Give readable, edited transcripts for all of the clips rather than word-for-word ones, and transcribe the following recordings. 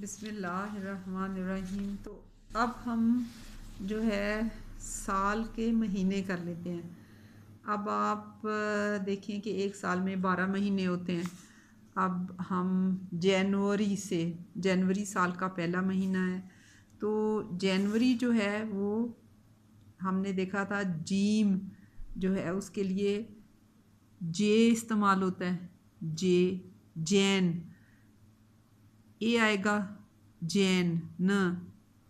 बिस्मिल्लाहिर्रहमानिर्रहीम। तो अब हम जो है साल के महीने कर लेते हैं। अब आप देखें कि एक साल में 12 महीने होते हैं। अब हम जनवरी साल का पहला महीना है। तो जनवरी जो है वो हमने देखा था जीम जो है उसके लिए जे इस्तेमाल होता है। जे जैन, ए आएगा जैन, न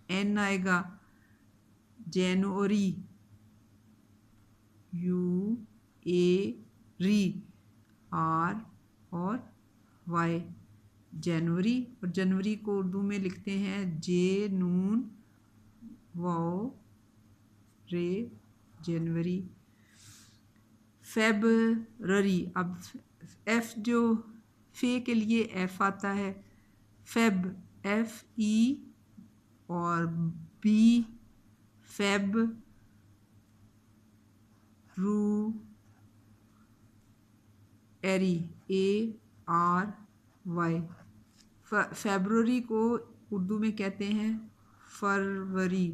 एन आएगा जनवरी, यू ए री, आर और वाई जनवरी। और जनवरी को उर्दू में लिखते हैं जे नून वाओ रे जनवरी। फेबररी, अब एफ जो फे के लिए एफ आता है, फेब एफ ई, और बी फेब रू एरी ए आर वाई। फेब्रुअरी को उर्दू में कहते हैं फरवरी।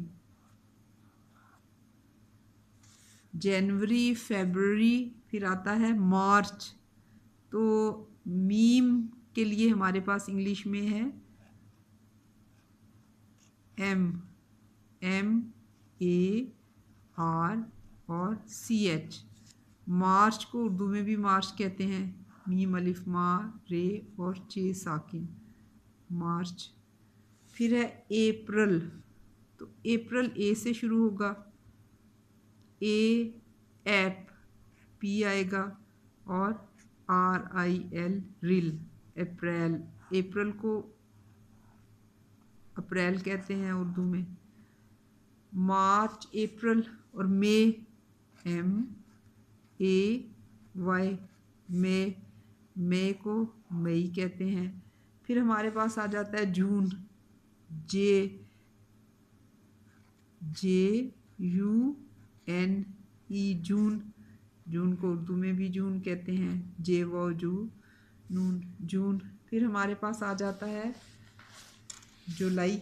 जनवरी, फेब्रुअरी, फिर आता है मार्च। तो मीम के लिए हमारे पास इंग्लिश में है एम, एम ए आर और सी एच। मार्च को उर्दू में भी मार्च कहते हैं, मीम अलिफ मा रे और चे साकिन, मार्च। फिर है अप्रैल। तो अप्रैल ए से शुरू होगा, ए एप पी आएगा और आर आई एल रिल, अप्रैल। अप्रैल को अप्रैल कहते हैं उर्दू में। मार्च, अप्रैल और मई, एम ए वाई, मई, मई को मई कहते हैं। फिर हमारे पास आ जाता है जून, जे जे यू एन ई, जून। जून को उर्दू में भी जून कहते हैं, जे वो जू नून, जून। फिर हमारे पास आ जाता है जुलाई,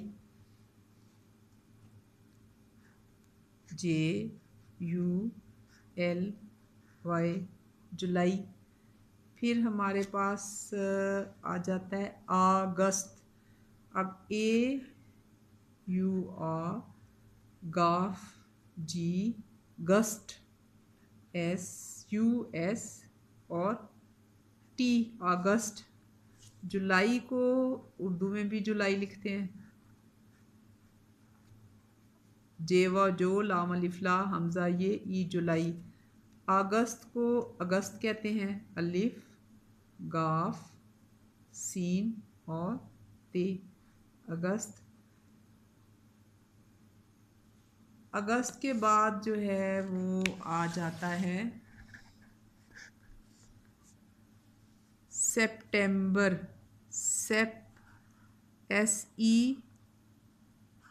जे यू एल वाई, जुलाई। फिर हमारे पास आ जाता है अगस्त। अब ए यू आ, गाफ जी, गस्ट एस यू एस और टी, अगस्त। जुलाई को उर्दू में भी जुलाई लिखते हैं, जे व जो, लाम अलिफ ला, हमजा ये, ई, जुलाई। अगस्त को अगस्त कहते हैं, अलिफ गाफ सीन और ते, अगस्त। अगस्त के बाद जो है वो आ जाता है सितंबर, सेप एस ई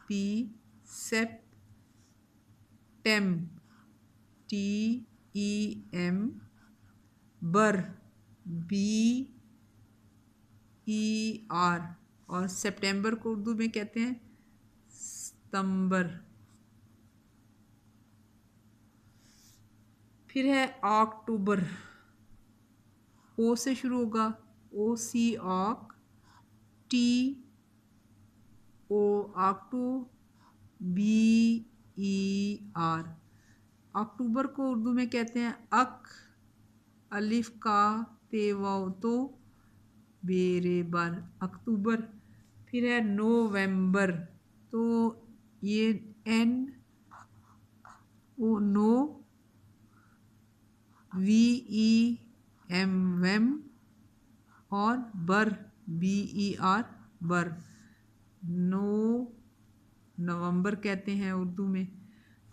पी, सेप, टेम टी ई एम, बर बी ई आर। और सितंबर को उर्दू में कहते हैं सितंबर। फिर है अक्टूबर, ओ से शुरू होगा, ओ सी ऑक, टी ओ आक्टू, बी ई आर। अक्टूबर को उर्दू में कहते हैं अक, अलिफ का ते वाव तो, बेरे बर, अक्टूबर। फिर है नवंबर। तो ये N O no, V E M vem और बर बी ई आर, बर। नवंबर कहते हैं उर्दू में।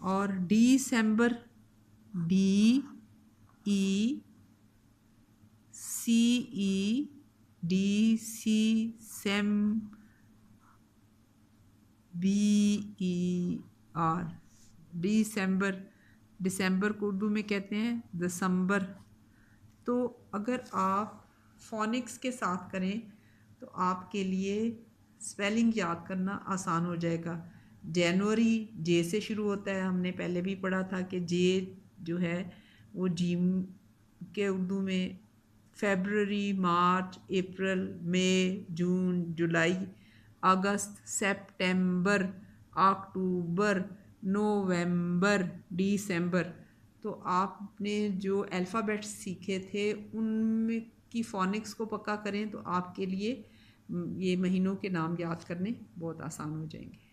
और दिसंबर, D E C E D C, सेम बी ई आर, दिसंबर। दिसंबर को उर्दू में कहते हैं दिसंबर। तो अगर आप फोनिक्स के साथ करें तो आपके लिए स्पेलिंग याद करना आसान हो जाएगा। जनवरी जे से शुरू होता है, हमने पहले भी पढ़ा था कि जे जो है वो जीम के उर्दू में फेबररी, मार्च, अप्रैल, मई, जून, जुलाई, अगस्त, सितंबर, अक्टूबर, नवंबर, दिसंबर। तो आपने जो अल्फ़ाबेट्स सीखे थे उनमें की फ़ोनिक्स को पक्का करें तो आपके लिए ये महीनों के नाम याद करने बहुत आसान हो जाएंगे।